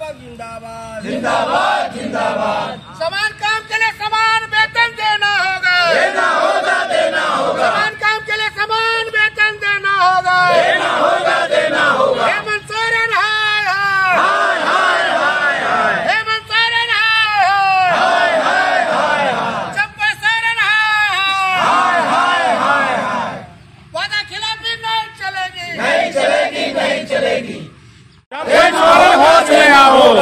जिंदाबाद जिंदाबाद जिंदाबाद। समान काम के लिए समान वेतन देना होगा, देना होगा, देना होगा। समान काम के लिए समान वेतन देना होगा, देना होगा, देना होगा। हेमंत सोरेन हाय हाय हाय हाय हाय। हेमंत सोरेन हाय हाय हाय हाय। चंपा सोरेन हाय हाय हाय हाय। वादा खिलाफी नहीं चलेगी, नहीं चलेगी, नहीं चलेगी। होश में आओ,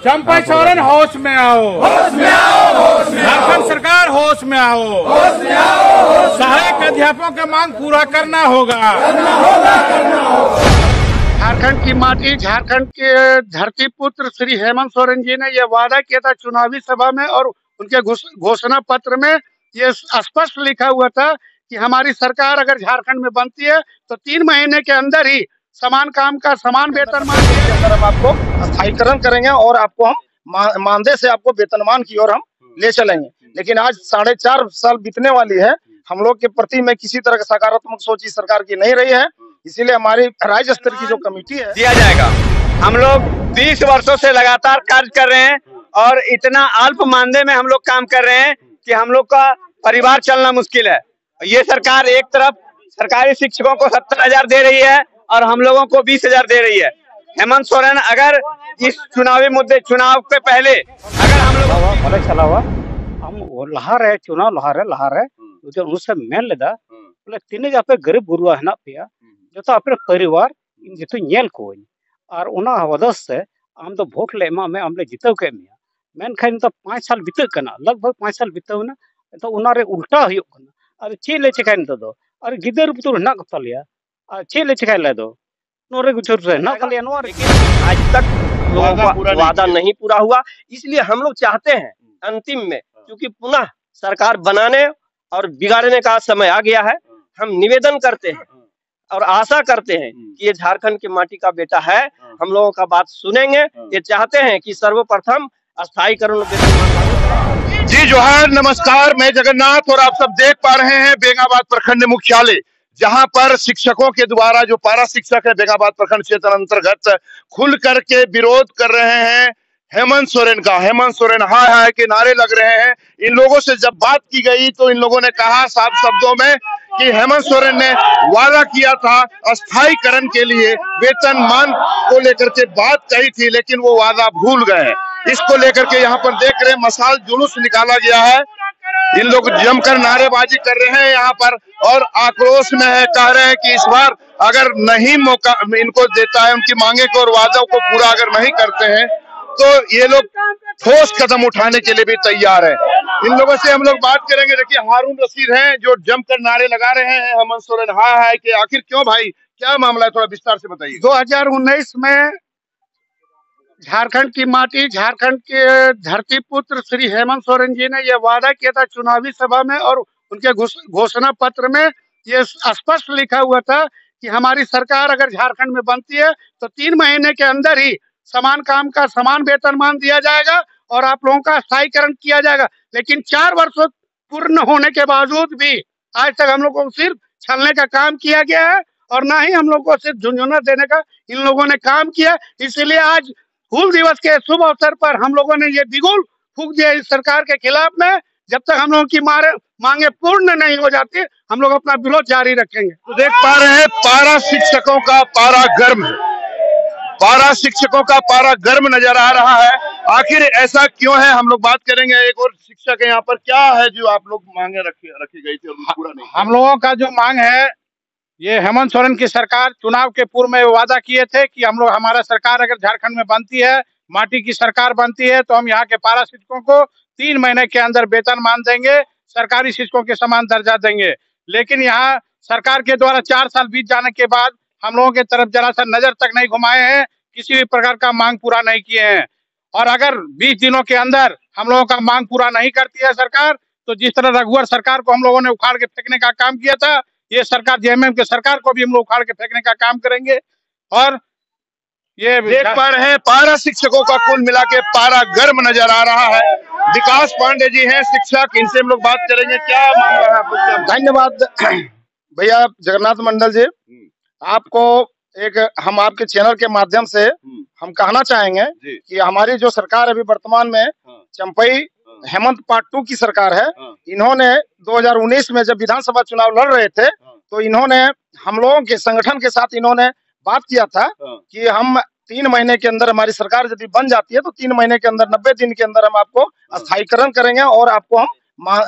चंपा सोरेन होश में आओ, होश में आओ, होश में आओ। झारखंड सरकार होश में आओ, होश में आओ। सहायक अध्यापकों की मांग पूरा करना होगा, करना होगा, करना होगा। झारखंड की माटी, झारखंड के धरती पुत्र श्री हेमंत सोरेन जी ने यह वादा किया था चुनावी सभा में, और उनके घोषणा पत्र में ये स्पष्ट लिखा हुआ था कि हमारी सरकार अगर झारखंड में बनती है तो 3 महीने के अंदर ही समान काम का समान वेतनमान के अंदर हम आपको स्थायीकरण करेंगे और आपको हम मानदेय से आपको वेतनमान की ओर हम ले चलेंगे। लेकिन आज 4.5 साल बीतने वाली है, हम लोग के प्रति में किसी तरह का सकारात्मक सोच इस सरकार की नहीं रही है। इसीलिए हमारी राज्य स्तर की जो कमेटी है दिया जाएगा। हम लोग 20 वर्षों से लगातार कार्य कर रहे हैं और इतना अल्प मानदेय में हम लोग काम कर रहे हैं कि हम लोग का परिवार चलना मुश्किल है। ये सरकार एक तरफ सरकारी शिक्षकों को 70,000 दे रही है और हम लोगों को 20,000 दे रही है। हेमंत सोरेन अगर इस चुनावी मुद्दे, चुनाव के पहले अगर हम लोग भले चला हुआ हम लहा रहे चुनाव लहा रहे जो उनसे मेन लेदा बोले तीन जापे गरीब गुरुआ हेना पेया जो तो अपने परिवार इन जितो नेल को और उना वदस से आम तो वोट ले एमा में हमले जितव के मिया मेन खाइन तो 5 साल बीतक कना लगभग 5 साल बीतवना तो उना रे उल्टा हुयो कना और चे ले चिकाइन तो और गिदर पुतुर ना कतलिया और चे ले चिकाइ ले दो नोरे गुचर से ना कलिया नो आज तक वादा नहीं पूरा हुआ। इसलिए हम लोग चाहते हैं अंतिम में, क्योंकि पुनः सरकार बनाने और बिगाड़ने का समय आ गया है, हम निवेदन करते हैं और आशा करते हैं कि ये झारखंड की माटी का बेटा है, हम लोगों का बात सुनेंगे। ये चाहते हैं कि सर्वप्रथम स्थायीकरण। जी जोहार, नमस्कार, मैं जगन्नाथ और आप सब देख पा रहे हैं बेंगाबाद प्रखंड मुख्यालय, जहां पर शिक्षकों के द्वारा जो पारा शिक्षक है बेंगाबाद प्रखंड क्षेत्र अंतर्गत खुल करके विरोध कर रहे हैं हेमंत सोरेन का। हेमंत सोरेन हाय हाय के नारे लग रहे हैं। इन लोगों से जब बात की गई तो इन लोगों ने कहा साफ शब्दों में कि हेमंत सोरेन ने वादा किया था अस्थायीकरण के लिए, वेतनमान को लेकर के बात कही थी, लेकिन वो वादा भूल गए। इसको लेकर के यहाँ पर देख रहे मशाल जुलूस निकाला गया है। इन लोग जमकर नारेबाजी कर रहे हैं यहाँ पर और आक्रोश में है, कह रहे हैं कि इस बार अगर नहीं मौका इनको देता है, उनकी मांगे को और वादों को पूरा अगर नहीं करते हैं तो ये लोग ठोस कदम उठाने के लिए भी तैयार है। इन लोगों से हम लोग बात करेंगे। देखिए हारून रशीद हैं जो जमकर नारे लगा रहे हैं हेमंत सोरेन हाय हाय के। आखिर क्यों भाई, क्या मामला है, थोड़ा विस्तार से बताइए। 2019 में झारखंड की माटी, झारखंड के धरती पुत्र श्री हेमंत सोरेन जी ने यह वादा किया था चुनावी सभा में, और उनके घोषणा पत्र में ये स्पष्ट लिखा हुआ था कि हमारी सरकार अगर झारखंड में बनती है तो 3 महीने के अंदर ही समान काम का समान वेतनमान दिया जाएगा और आप लोगों का स्थायीकरण किया जाएगा। लेकिन 4 वर्ष पूर्ण होने के बावजूद भी आज तक हम लोग को सिर्फ छलने का काम किया गया है और ना ही हम लोग को सिर्फ झुंझुना देने का इन लोगों ने काम किया। इसीलिए आज हूल दिवस के शुभ अवसर पर हम लोगों ने ये बिगुल फूंक दिया इस सरकार के खिलाफ में। जब तक हम लोगों की मांगे पूर्ण नहीं हो जाती हम लोग अपना विरोध जारी रखेंगे। तो देख पा रहे हैं पारा शिक्षकों का पारा गर्म है, पारा शिक्षकों का पारा गर्म नजर आ रहा है। आखिर ऐसा क्यों है, हम लोग बात करेंगे। एक और शिक्षक है यहाँ पर, क्या है जो आप लोग मांगे रखी गई थी और पूरा नहीं? हम लोगों का जो मांग है, ये हेमंत सोरेन की सरकार चुनाव के पूर्व में वादा किए थे कि हम लोग, हमारा सरकार अगर झारखंड में बनती है, माटी की सरकार बनती है, तो हम यहाँ के पारा शिक्षकों को 3 महीने के अंदर वेतनमान देंगे, सरकारी शिक्षकों के समान दर्जा देंगे। लेकिन यहाँ सरकार के द्वारा 4 साल बीत जाने के बाद हम लोगों के तरफ जरा सा नजर तक नहीं घुमाए हैं, किसी भी प्रकार का मांग पूरा नहीं किए हैं। और अगर 20 दिनों के अंदर हम लोगों का मांग पूरा नहीं करती है सरकार, तो जिस तरह रघुवर सरकार को हम लोगों ने उखाड़ के फेंकने का काम किया था, ये सरकार जेएमएम के सरकार को भी हम लोग उखाड़ के फेंकने का काम करेंगे। और ये देख पा रहे हैं पारा शिक्षकों का कुल मिला के पारा गर्म नजर आ रहा है। विकास पांडे जी हैं शिक्षक, इनसे हम लोग बात करेंगे। क्या मामला है आपको? धन्यवाद भैया जगन्नाथ मंडल जी। आपको एक हम आपके चैनल के माध्यम से हम कहना चाहेंगे कि हमारी जो सरकार अभी वर्तमान में चंपई हेमंत पार्ट 2 की सरकार है, इन्होंने 2019 में जब विधानसभा चुनाव लड़ रहे थे तो इन्होंने हम लोगों के संगठन के साथ इन्होंने बात किया था कि हम 3 महीने के अंदर हमारी सरकार यदि बन जाती है तो 3 महीने के अंदर 90 दिन के अंदर हम आपको स्थायीकरण करेंगे और आपको हम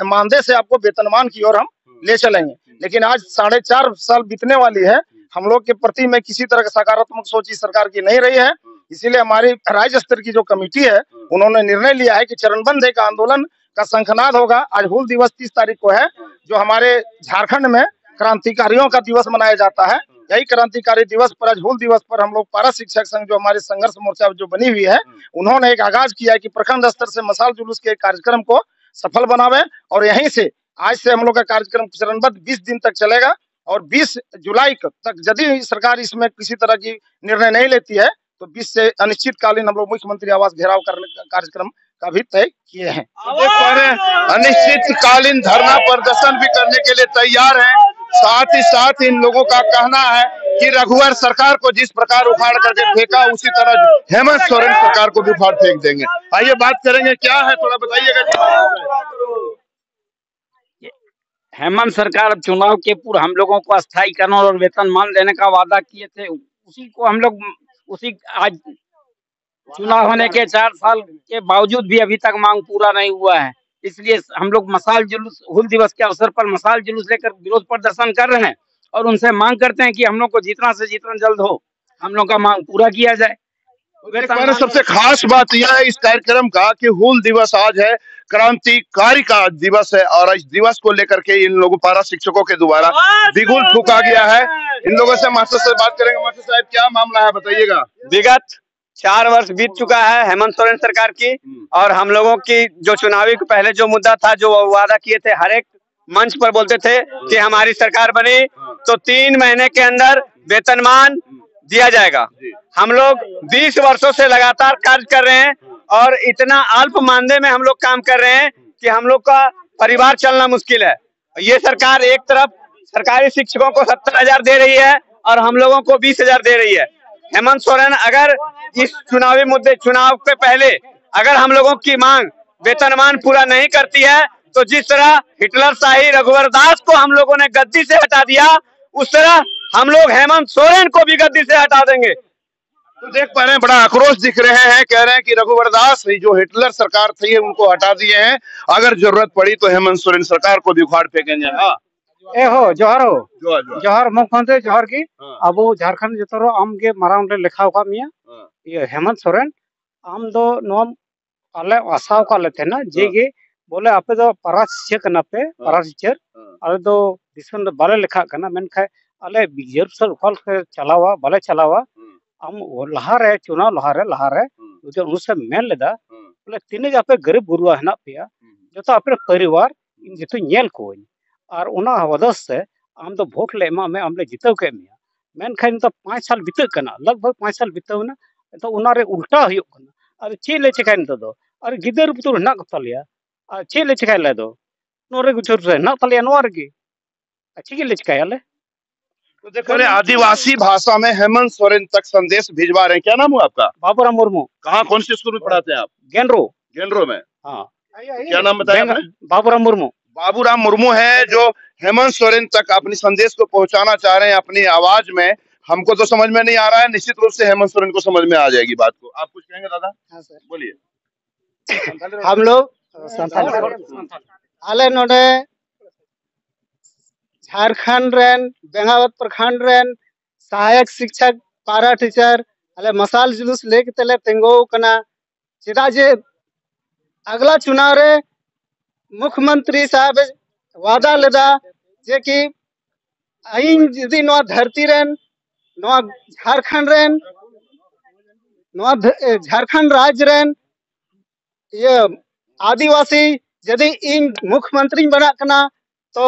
मानदेय से आपको वेतनमान की ओर हम ले चलेंगे। लेकिन आज 4.5 साल बीतने वाली है, हम लोग के प्रति में किसी तरह का सकारात्मक सोच इस सरकार की नहीं रही है। इसीलिए हमारी राज्य स्तर की जो कमेटी है उन्होंने निर्णय लिया है कि चरणबद्ध एक आंदोलन का शंखनाद होगा। आज हूल दिवस 30 तारीख को है, जो हमारे झारखंड में क्रांतिकारियों का दिवस मनाया जाता है। यही क्रांतिकारी दिवस पर, आज हूल दिवस पर हम लोग पारा शिक्षक संघ जो हमारे संघर्ष मोर्चा जो बनी हुई है, उन्होंने एक आगाज किया है कि प्रखंड स्तर से मशाल जुलूस के कार्यक्रम को सफल बनावे और यहीं से आज से हम लोग का कार्यक्रम चरणबद्ध 20 दिन तक चलेगा और 20 जुलाई तक यदि सरकार इसमें किसी तरह की निर्णय नहीं लेती है तो 20 से अनिश्चितकालीन हम लोग मुख्यमंत्री आवास घेराव करने का कार्यक्रम का भी तय किए हैं। अनिश्चितकालीन धरना प्रदर्शन भी करने के लिए तैयार हैं। साथ ही साथ इन लोगों का कहना है कि रघुवर सरकार को जिस प्रकार उखाड़ करके फेंका उसी तरह हेमंत सोरेन सरकार को भी उखाड़ फेंक देंगे। आइए बात करेंगे, क्या है थोड़ा बताइएगा। हेमंत सरकार चुनाव के पूर्व हम लोगों को स्थायीकरण और वेतनमान देने का वादा किए थे, उसी को हम लोग आज चुनाव होने के 4 साल के बावजूद भी अभी तक मांग पूरा नहीं हुआ है। इसलिए हम लोग मशाल जुलूस, हूल दिवस के अवसर पर मशाल जुलूस लेकर विरोध प्रदर्शन कर रहे हैं और उनसे मांग करते हैं कि हम लोग को जितना से जितना जल्द हो हम लोग का मांग पूरा किया जाए। सबसे खास बात यह है इस कार्यक्रम का कि हूल दिवस आज है, क्रांतिकारी का दिवस है और इस दिवस को लेकर के इन लोगों पारा शिक्षकों के द्वारा बिगुल फूंका गया है। इन लोगों से मास्टर से बात करेंगे। मास्टर साहब, क्या मामला है बताइएगा। विगत 4 वर्ष बीत चुका है हेमंत सोरेन सरकार की और हम लोगों की जो चुनावी के पहले जो मुद्दा था, जो वादा किए थे, हर एक मंच पर बोलते थे कि हमारी सरकार बनी तो 3 महीने के अंदर वेतनमान दिया जाएगा। हम लोग 20 वर्षों से लगातार कार्य कर रहे हैं और इतना अल्प मानदेय में हम लोग काम कर रहे हैं कि हम लोग का परिवार चलना मुश्किल है। ये सरकार एक तरफ सरकारी शिक्षकों को 70,000 दे रही है और हम लोगों को 20,000 दे रही है। हेमंत सोरेन अगर इस चुनावी मुद्दे, चुनाव के पहले अगर हम लोगों की मांग वेतनमान पूरा नहीं करती है तो जिस तरह हिटलर शाही रघुवर दास को हम लोगों ने गद्दी से हटा दिया, उस तरह हम लोग हेमंत सोरेन को भी गद्दी से हटा देंगे। तो देख पा रहे हैं, बड़ा आक्रोश दिख रहे हैं। कह रहे हैं कि रघुवर दास जो हिटलर सरकार थी उनको हटा दिए हैं, अगर जरूरत पड़ी तो हेमंत सोरेन सरकार को भी उखाड़ फेंकेंगे। हाँ ए हो जोहर मुख्यमंत्री जोहर की अब झारखंड जो आम के मारांग लेखा का मिया ये हेमंत सोरेन आम दो नोम आले आशा का लेते ना जेगे बोले आपे दो पारा शिक्षक कना पे पारा टीचर आले दो दिसन दो बाले लेखा कना मेनखा आले बिजर सर उखाल के चलावा बाले चलावा आम लहारे चुनाव लहारे जो उनसे मेन लेदा बोले तिने आपे गरीब गुरुआ हेना पेया जो तो आपे परिवार इन जितो नेल को और उना वदस से आम तो वोट ले एमा में आमले जिताव के मिया मेनखान तो 5 साल बीते कना लगभग 5 साल बीतेवना तो उना रे उल्टा हुयो कना और चे ले चेकाइन तो और गिदर पुतुर ना कतलिया और चे ले चेकाइ ले दो नोरे गुचुर से ना तलिया नोर की अच्छी के ले चेकाइ ले। तो देखो रे आदिवासी भाषा में हेमंत सोरेन तक संदेश भिजवा रहे हैं। क्या नाम है आपका? बाबूराम मुर्मू। कहाँ, कौन से स्कूल में पढ़ाते हैं आप? गेंड्रो में। हाँ, क्या नाम बताया? बाबूराम मुर्मू। बाबूराम मुर्मू है जो हेमंत सोरेन तक अपनी संदेश को पहुंचाना चाह रहे हैं अपनी आवाज में। हमको तो समझ में नहीं आ रहा है, निश्चित रूप से हेमंत सोरेन को समझ में आ जाएगी बात को। आप कुछ कहेंगे दादा? हाँ सर, बोलिए। हम लोग आले नोडे झारखंड रेन बेंगावत प्रखंड रेन सहायक शिक्षक पारा टीचर आले मसाल जुलूस लेके तले तेंगो कना चेदा जे अगला चुनाव रे मुख्यमंत्री साहब वादा लेदा जे कि आइन जदि नवा धरती रेन नवा झारखंड रेन नवा झारखंड राज्य रेन ये आदिवासी यदि इन मुख्यमंत्री बना कना तो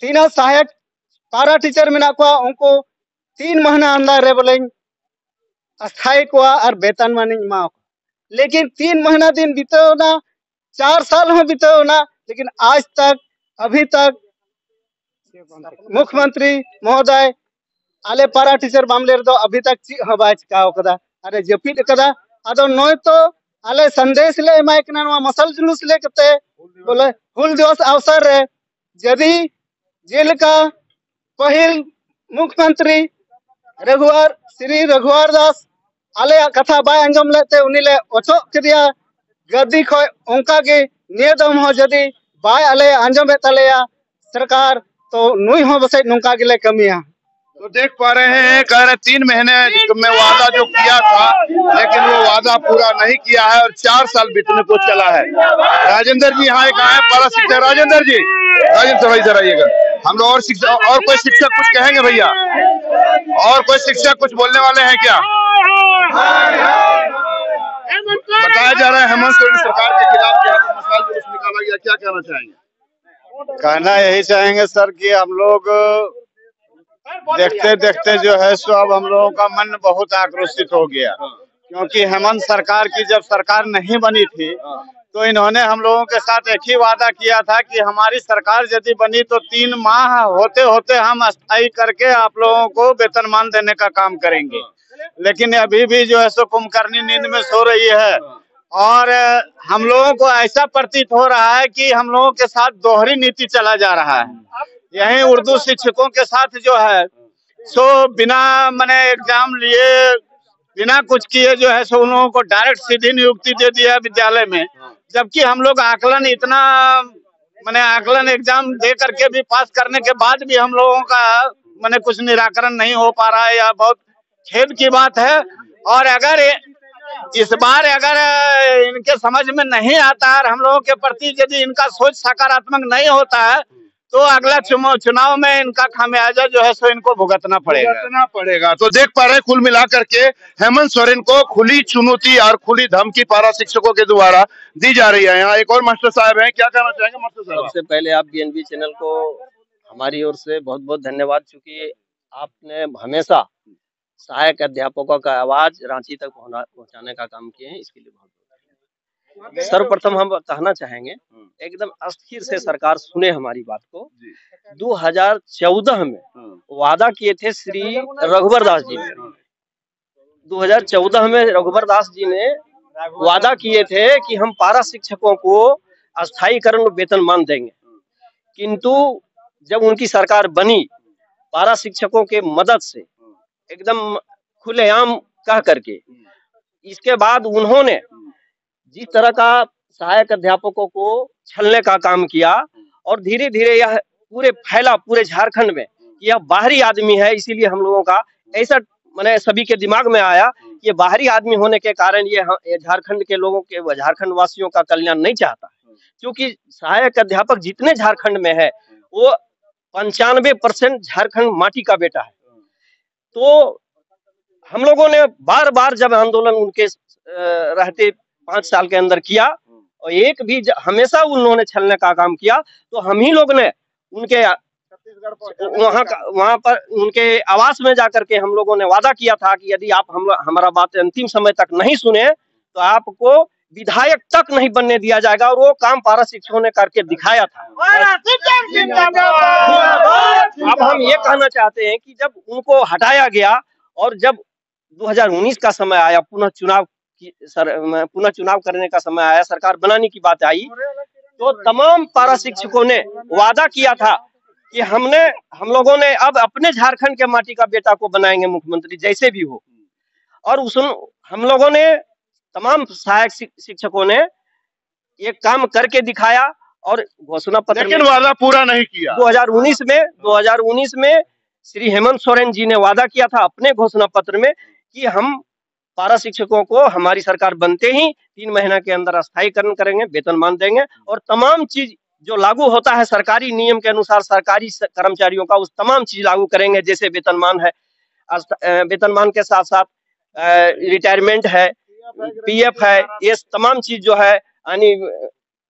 3 सहायक पारा टीचर में उनको 3 महीना अंदर रे बोले अस्थायी को और वेतन मानी मा। लेकिन 3 महीना दिन बीते ना, 4 साल में बीते ना, लेकिन आज तक अभी तक मुख्यमंत्री महोदय आले पारा टीचर मामले रे अभी तक ची हवा चिकाव कदा अरे जपीट कदा अदो नय तो आले संदेश ले एमाय कना नवा मसल जुलूस ले कते बोले हुल दिवस अवसर रे जदी जेलका पहिल मुख्यमंत्री रघुवर श्री रघुवर दास आले कथा बाय अंजम लेते उनिले ओचो कदिया गद्दी खय उनका के नियदम हो जदी बाय आले अंजम तलेया सरकार तो नुई हो बसे नुका के ले कमिया। तो देख पा रहे हैं, कह रहे 3 महीने में वादा जो किया था लेकिन वो वादा पूरा नहीं किया है और 4 साल बीतने को चला है। राजेंद्र जी यहाँ एक आए पारा शिक्षक। राजेंद्र जी, राजेंद्र भाई इधर आइएगा। हम लोग और कोई शिक्षक कुछ कहेंगे भैया? और कोई शिक्षक कुछ बोलने वाले हैं क्या? बताया जा रहा है हेमंत सोरेन सरकार के खिलाफ मसाल जुलूस निकाला गया, क्या कहना चाहेंगे? कहना यही चाहेंगे सर कि हम लोग देखते देखते जो है सो अब हम लोगों का मन बहुत आक्रोशित हो गया, क्योंकि हेमंत सरकार की जब सरकार नहीं बनी थी तो इन्होंने हम लोगों के साथ एक ही वादा किया था कि हमारी सरकार यदि बनी तो 3 माह होते होते हम अस्थायी करके आप लोगों को वेतनमान देने का काम करेंगे। लेकिन अभी भी जो है सो कुंभकर्णी नींद में सो रही है और हम लोगों को ऐसा प्रतीत हो रहा है कि हम लोगों के साथ दोहरी नीति चला जा रहा है। यही उर्दू शिक्षकों के साथ जो है सो बिना माने एग्जाम लिए बिना कुछ किए जो है सो उन लोगों को डायरेक्ट सीधी नियुक्ति दे दिया विद्यालय में, जबकि हम लोग आकलन इतना माने आकलन एग्जाम दे करके भी पास करने के बाद भी हम लोगों का माने कुछ निराकरण नहीं हो पा रहा है। यह बहुत खेद की बात है। और अगर इस बार अगर इनके समझ में नहीं आता है, हम लोगों के प्रति यदि इनका सोच सकारात्मक नहीं होता है तो अगला चुनाव में इनका खामियाजा जो है सो इनको भुगतना पड़ेगा। तो देख पा रहे कुल मिलाकर के हेमंत सोरेन को खुली चुनौती और खुली धमकी पारा शिक्षकों के द्वारा दी जा रही है। यहाँ एक और मास्टर साहब हैं, क्या कहना चाहेंगे मास्टर साहब? सबसे पहले आप बीएनबी चैनल को हमारी ओर से बहुत बहुत धन्यवाद, चूंकि आपने हमेशा सहायक अध्यापकों का आवाज रांची तक पहुंचाने का काम किए हैं, इसके लिए बहुत सर्वप्रथम हम कहना चाहेंगे एकदम अस्थिर से सरकार सुने हमारी बात को। 2014 में वादा किए थे श्री रघुवर दास जी ने, 2014 में रघुवर दास जी ने वादा किए थे कि हम पारा शिक्षकों को अस्थायीकरण वेतनमान देंगे, किंतु जब उनकी सरकार बनी पारा शिक्षकों के मदद से एकदम खुलेआम कह करके, इसके बाद उन्होंने जिस तरह का सहायक अध्यापकों को छलने का काम किया और धीरे धीरे यह फैला पूरे झारखंड में, यह बाहरी आदमी है, इसीलिए हम लोगों का ऐसा मैंने सभी के दिमाग में आया कि बाहरी आदमी होने के कारण ये झारखंड के लोगों के तो वासियों का कल्याण नहीं चाहता है। क्योंकि सहायक अध्यापक जितने झारखंड में है वो 95% झारखंड माटी का बेटा है। तो हम लोगों ने बार बार जब आंदोलन उनके रहते 5 साल के अंदर किया और एक भी हमेशा उन्होंने छलने का काम किया, तो हम ही लोग ने उनके वहां पर उनके आवास में जाकर के हम लोगों ने वादा किया था कि यदि आप हमारा बात अंतिम समय तक नहीं सुने तो आपको विधायक तक नहीं बनने दिया जाएगा, और वो काम पारा शिक्षकों ने करके दिखाया था। अब हम ये कहना चाहते हैं कि जब उनको हटाया गया और जब 2019 का समय आया, पुनः चुनाव करने का समय आया, सरकार बनाने की बात आई, तो तमाम पारा शिक्षकों ने वादा किया था कि हम लोगों ने अब अपने झारखंड के माटी का बेटा को बनाएंगे मुख्यमंत्री जैसे भी हो। और हम लोगों ने तमाम सहायक शिक्षकों ने ये काम करके दिखाया और घोषणा पत्र, लेकिन वादा पूरा नहीं किया। 2019 में श्री हेमंत सोरेन जी ने वादा किया था अपने घोषणा पत्र में कि हम पारा शिक्षकों को हमारी सरकार बनते ही 3 महीना के अंदर अस्थायीकरण करेंगे, वेतनमान देंगे और तमाम चीज जो लागू होता है सरकारी नियम के अनुसार सरकारी कर्मचारियों का, उस तमाम चीज लागू करेंगे। जैसे वेतनमान है, वेतनमान के साथ साथ रिटायरमेंट है, पीएफ है, ये तमाम चीज जो है यानी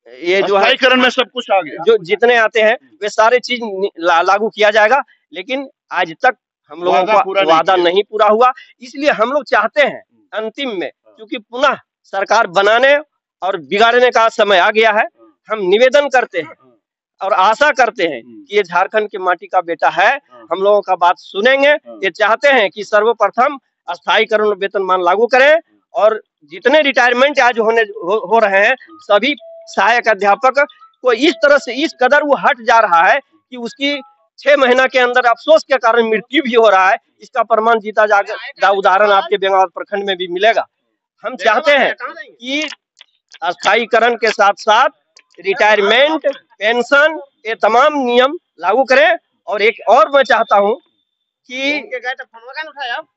ये जो है में सब कुछ आ गया, जो जितने आते हैं वे सारे चीज लागू किया जाएगा। लेकिन आज तक हम लोगों का वादा नहीं पूरा हुआ। इसलिए हम लोग चाहते हैं अंतिम में, क्योंकि पुनः सरकार बनाने और बिगाड़ने का समय आ गया है, हम निवेदन करते हैं और आशा करते हैं कि ये झारखंड के माटी का बेटा है, हम लोगों का बात सुनेंगे। ये चाहते हैं कि सर्वप्रथम अस्थायीकरण वेतनमान लागू करें और जितने रिटायरमेंट आज हो रहे हैं सभी सहायक अध्यापक को इस तरह से इस कदर वो हट जा रहा है कि उसकी 6 महीना के अंदर अफसोस के कारण मृत्यु भी हो रहा है। इसका प्रमाण जीता जाएगा, उदाहरण आपके बेंगाबाद प्रखंड में भी मिलेगा। हम चाहते हैं कि अस्थायीकरण के साथ साथ रिटायरमेंट, पेंशन, ये तमाम नियम लागू करें। और एक और मैं चाहता हूं कि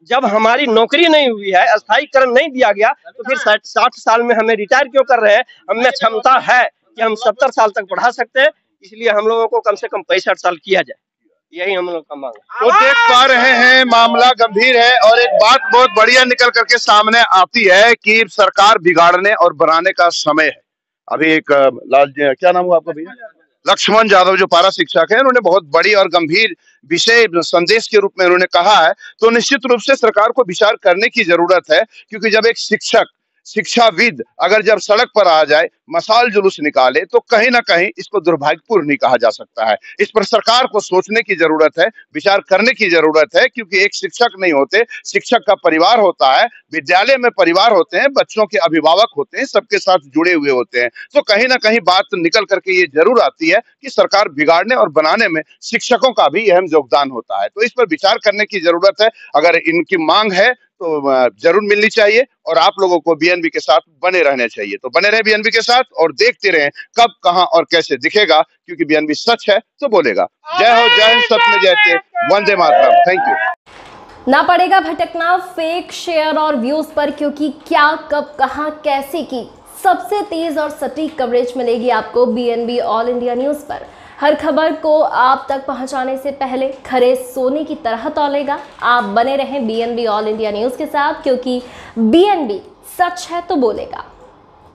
जब हमारी नौकरी नहीं हुई है, अस्थायीकरण नहीं दिया गया, तो फिर 60 साल में हमें रिटायर क्यों कर रहे हैं? हमें क्षमता है कि हम 70 साल तक बढ़ा सकते हैं, इसलिए हम लोगों को कम से कम 65 साल किया जाए, यही हम लोग का मांग है। तो देख पा रहे हैं मामला गंभीर है और एक बात बहुत बढ़िया निकल करके सामने आती है कि सरकार बिगाड़ने और बनाने का समय है। अभी एक क्या नाम हुआ आपका भैया? लक्ष्मण यादव जो पारा शिक्षक है, उन्होंने बहुत बड़ी और गंभीर विषय संदेश के रूप में उन्होंने कहा है। तो निश्चित रूप से सरकार को विचार करने की जरूरत है, क्योंकि जब एक शिक्षक, शिक्षाविद अगर जब सड़क पर आ जाए, मशाल जुलूस निकाले, तो कहीं ना कहीं इसको दुर्भाग्यपूर्ण नहीं कहा जा सकता है। इस पर सरकार को सोचने की जरूरत है, विचार करने की जरूरत है, क्योंकि एक शिक्षक नहीं होते, शिक्षक का परिवार होता है, विद्यालय में परिवार होते हैं, बच्चों के अभिभावक होते हैं, सबके साथ जुड़े हुए होते हैं। तो कहीं ना कहीं बात निकल करके ये जरूर आती है कि सरकार बिगाड़ने और बनाने में शिक्षकों का भी अहम योगदान होता है। तो इस पर विचार करने की जरूरत है। अगर इनकी मांग है तो जरूर मिलनी चाहिए और आप लोगों को बीएनबी के साथ बने रहने चाहिए। तो बने रहे बीएनबी के साथ और देखते रहें कब, कहां और कैसे दिखेगा, क्योंकि बीएनबी सच है तो बोलेगा। जय हो, जय हिंद, सत्य में जयते, वंदे मातरम। Thank you. ना पड़ेगा भटकना फेक शेयर और व्यूज पर, क्योंकि क्या, कब, कहां, कैसे की सबसे तेज और सटीक कवरेज मिलेगी आपको बीएनबी ऑल इंडिया न्यूज पर। हर खबर को आप तक पहुंचाने से पहले खरे सोने की तरह तौलेगा। आप बने रहें बीएनबी ऑल इंडिया न्यूज के साथ, क्योंकि बीएनबी सच है तो बोलेगा।